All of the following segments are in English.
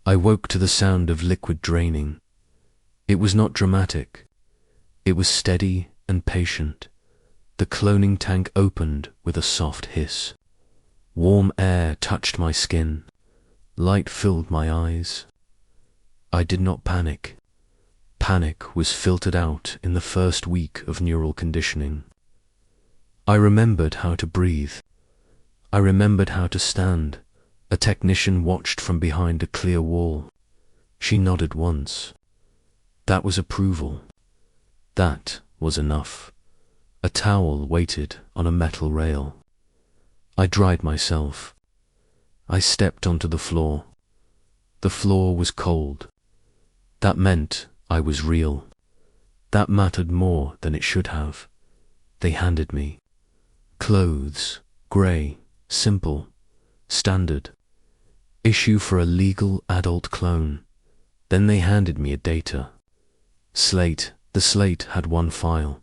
I woke to the sound of liquid draining. It was not dramatic. It was steady and patient. The cloning tank opened with a soft hiss. Warm air touched my skin. Light filled my eyes. I did not panic. Panic was filtered out in the first week of neural conditioning. I remembered how to breathe. I remembered how to stand. A technician watched from behind a clear wall. She nodded once. That was approval. That was enough. A towel waited on a metal rail. I dried myself. I stepped onto the floor. The floor was cold. That meant I was real. That mattered more than it should have. They handed me clothes, grey, simple, standard. Issue for a legal adult clone. Then they handed me a data slate. The slate had one file: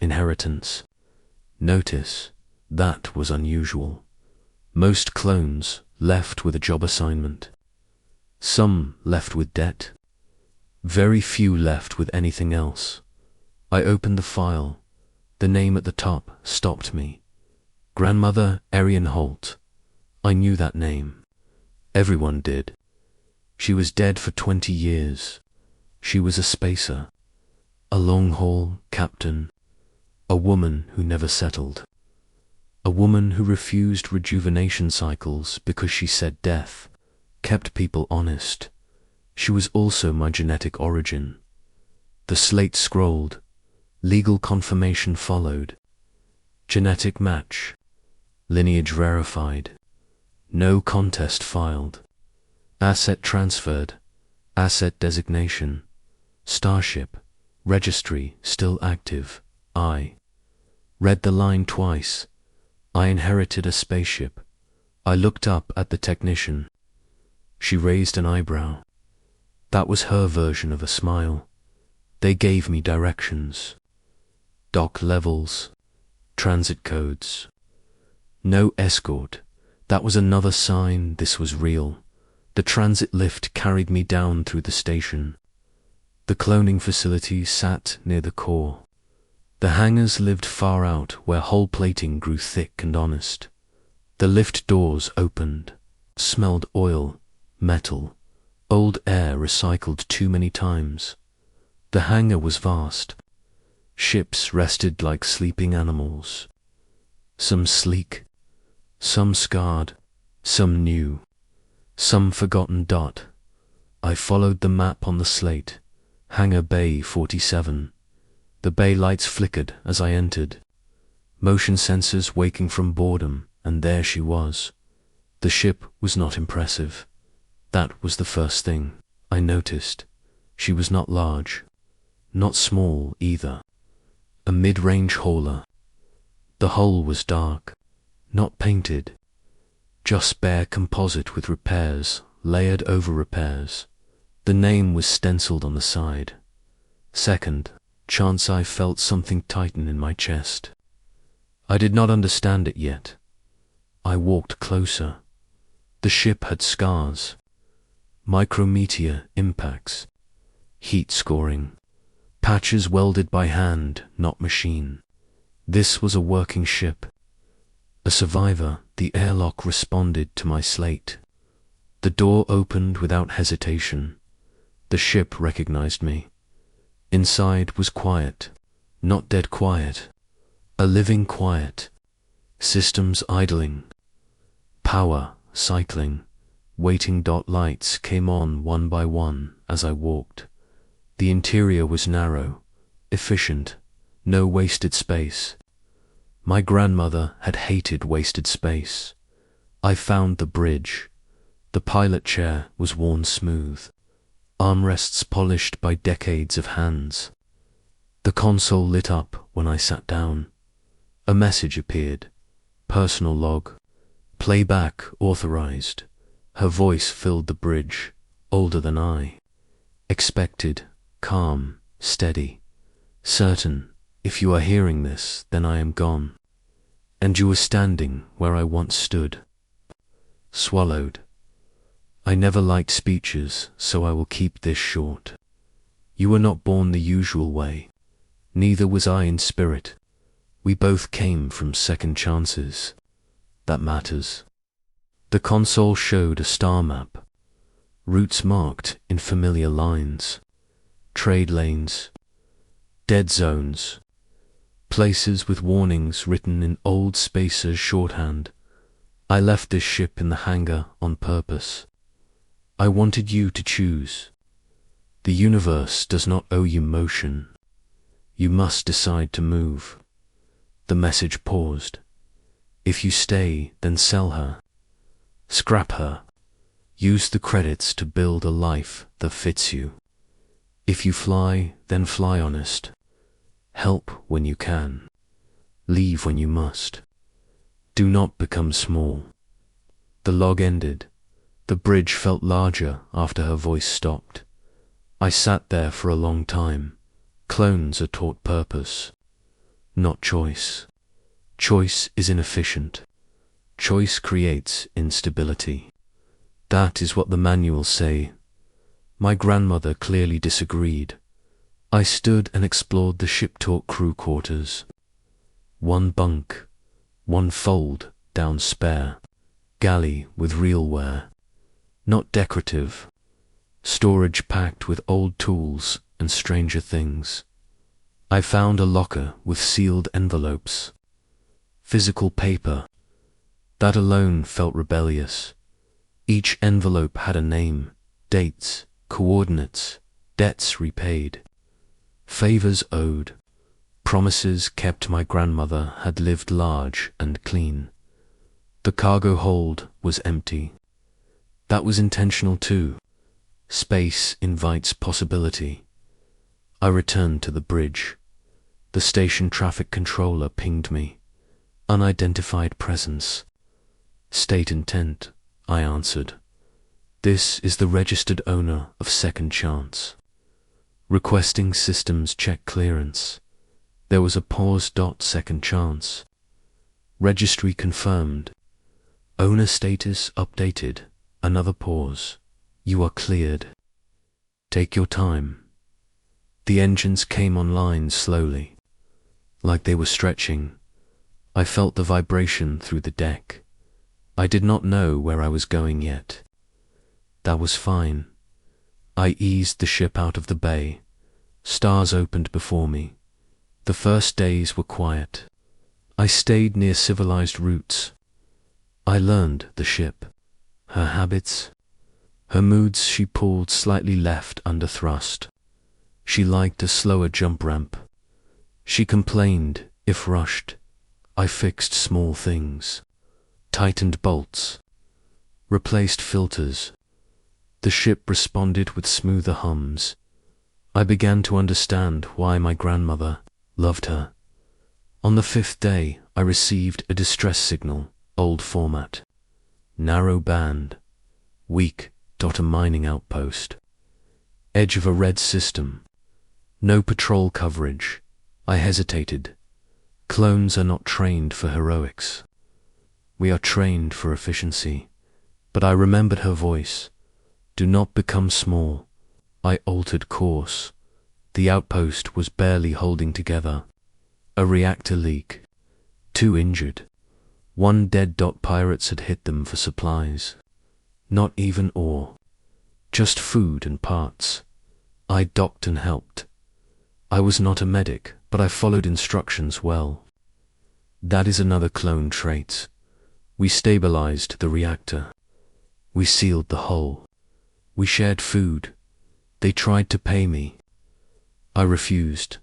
inheritance. Notice, that was unusual. Most clones left with a job assignment. Some left with debt. Very few left with anything else. I opened the file. The name at the top stopped me. Grandmother Arian Holt. I knew that name. Everyone did. She was dead for 20 years. She was a spacer. A long-haul captain. A woman who never settled. A woman who refused rejuvenation cycles because she said death kept people honest. She was also my genetic origin. The slate scrolled. Legal confirmation followed. Genetic match. Lineage verified. No contest filed. Asset transferred. Asset designation. Starship. Registry still active. I read the line twice. I inherited a spaceship. I looked up at the technician. She raised an eyebrow. That was her version of a smile. They gave me directions. Dock levels. Transit codes. No escort. That was another sign this was real. The transit lift carried me down through the station. The cloning facility sat near the core. The hangars lived far out where hull plating grew thick and honest. The lift doors opened. Smelled oil, metal, old air recycled too many times. The hangar was vast. Ships rested like sleeping animals. Some sleek, some scarred, some new, some forgotten. I followed the map on the slate. Hangar Bay 47. The bay lights flickered as I entered. Motion sensors waking from boredom, and there she was. The ship was not impressive. That was the first thing I noticed. She was not large, not small either. A mid-range hauler. The hull was dark, not painted, just bare composite with repairs, layered over repairs. The name was stenciled on the side. Second, chance I felt something tighten in my chest. I did not understand it yet. I walked closer. The ship had scars. Micrometeor impacts. Heat scoring. Patches welded by hand, not machine. This was a working ship. A survivor. The airlock responded to my slate. The door opened without hesitation. The ship recognized me. Inside was quiet. Not dead quiet. A living quiet. Systems idling. Power cycling. Waiting. Lights came on one by one as I walked. The interior was narrow, efficient, no wasted space. My grandmother had hated wasted space. I found the bridge. The pilot chair was worn smooth. Armrests polished by decades of hands. The console lit up when I sat down. A message appeared. Personal log. Playback authorized. Her voice filled the bridge, older than I. Expected, calm, steady. Certain, if you are hearing this, then I am gone. And you are standing where I once stood. Swallowed. I never liked speeches, so I will keep this short. You were not born the usual way. Neither was I in spirit. We both came from second chances. That matters. The console showed a star map. Routes marked in familiar lines. Trade lanes. Dead zones. Places with warnings written in old spacer's shorthand. I left this ship in the hangar on purpose. I wanted you to choose. The universe does not owe you motion. You must decide to move. The message paused. If you stay, then sell her. Scrap her. Use the credits to build a life that fits you. If you fly, then fly honest. Help when you can. Leave when you must. Do not become small. The log ended. The bridge felt larger after her voice stopped. I sat there for a long time. Clones are taught purpose, not choice. Choice is inefficient. Choice creates instability. That is what the manuals say. My grandmother clearly disagreed. I stood and explored the ship-taught crew quarters. One bunk, one fold down spare, galley with realware. Not decorative. Storage packed with old tools and stranger things. I found a locker with sealed envelopes. Physical paper. That alone felt rebellious. Each envelope had a name, dates, coordinates, debts repaid, favors owed, promises kept. My grandmother had lived large and clean. The cargo hold was empty. That was intentional too. Space invites possibility. I returned to the bridge. The station traffic controller pinged me. Unidentified presence. State intent, I answered. This is the registered owner of Second Chance. Requesting systems check clearance. There was a pause. Second Chance. Registry confirmed. Owner status updated. Another pause. You are cleared. Take your time. The engines came online slowly, like they were stretching. I felt the vibration through the deck. I did not know where I was going yet. That was fine. I eased the ship out of the bay. Stars opened before me. The first days were quiet. I stayed near civilized routes. I learned the ship, her habits, her moods. She pulled slightly left under thrust. She liked a slower jump ramp. She complained if rushed. I fixed small things, tightened bolts, replaced filters. The ship responded with smoother hums. I began to understand why my grandmother loved her. On the 5th day, I received a distress signal, old format, narrow band, weak. A mining outpost, edge of a red system, no patrol coverage. I hesitated. Clones are not trained for heroics. We are trained for efficiency. But I remembered her voice. Do not become small. I altered course. The outpost was barely holding together. A reactor leak. 2 injured. 1 dead. Pirates had hit them for supplies. Not even ore. Just food and parts. I docked and helped. I was not a medic, but I followed instructions well. That is another clone trait. We stabilized the reactor. We sealed the hull. We shared food. They tried to pay me. I refused.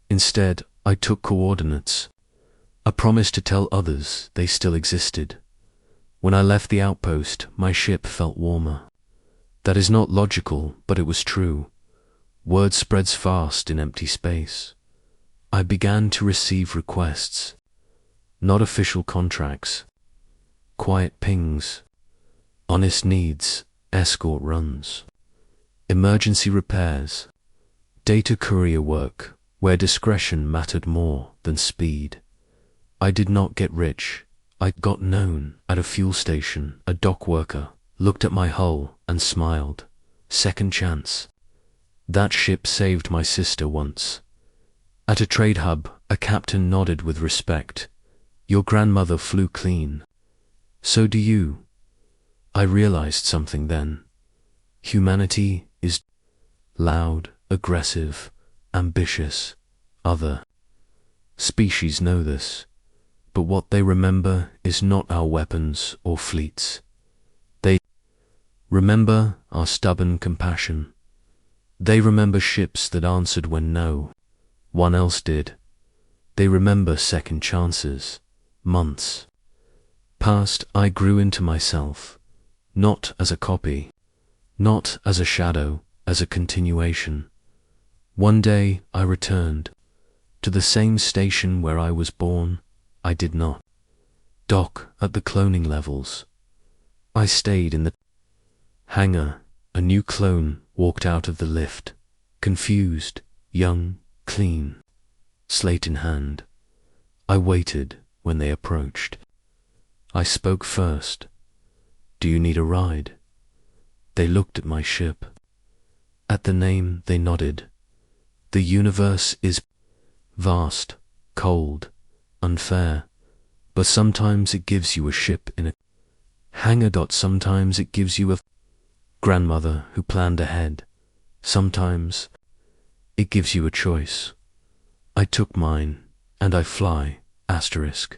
Instead, I took coordinates. I promised to tell others they still existed. When I left the outpost, my ship felt warmer. That is not logical, but it was true. Word spreads fast in empty space. I began to receive requests. Not official contracts. Quiet pings. Honest needs. Escort runs. Emergency repairs. Data courier work, where discretion mattered more than speed. I did not get rich. I got known at a fuel station, a dock worker, looked at my hull and smiled. Second chance. That ship saved my sister once. At a trade hub, a captain nodded with respect. Your grandmother flew clean. So do you. I realized something then. Humanity is loud, aggressive, ambitious, other. Species know this, but what they remember is not our weapons or fleets. They remember our stubborn compassion. They remember ships that answered when no one else did. They remember second chances. Months passed. I grew into myself, not as a copy, not as a shadow, as a continuation. One day I returned to the same station where I was born. I did not dock at the cloning levels. I stayed in the hangar. A new clone walked out of the lift, confused, young, clean, slate in hand. I waited when they approached. I spoke first. Do you need a ride? They looked at my ship. At the name they nodded. The universe is vast, cold, unfair, but sometimes it gives you a ship in a hangar. Sometimes it gives you a grandmother who planned ahead. Sometimes it gives you a choice. I took mine, and I fly, asterisk.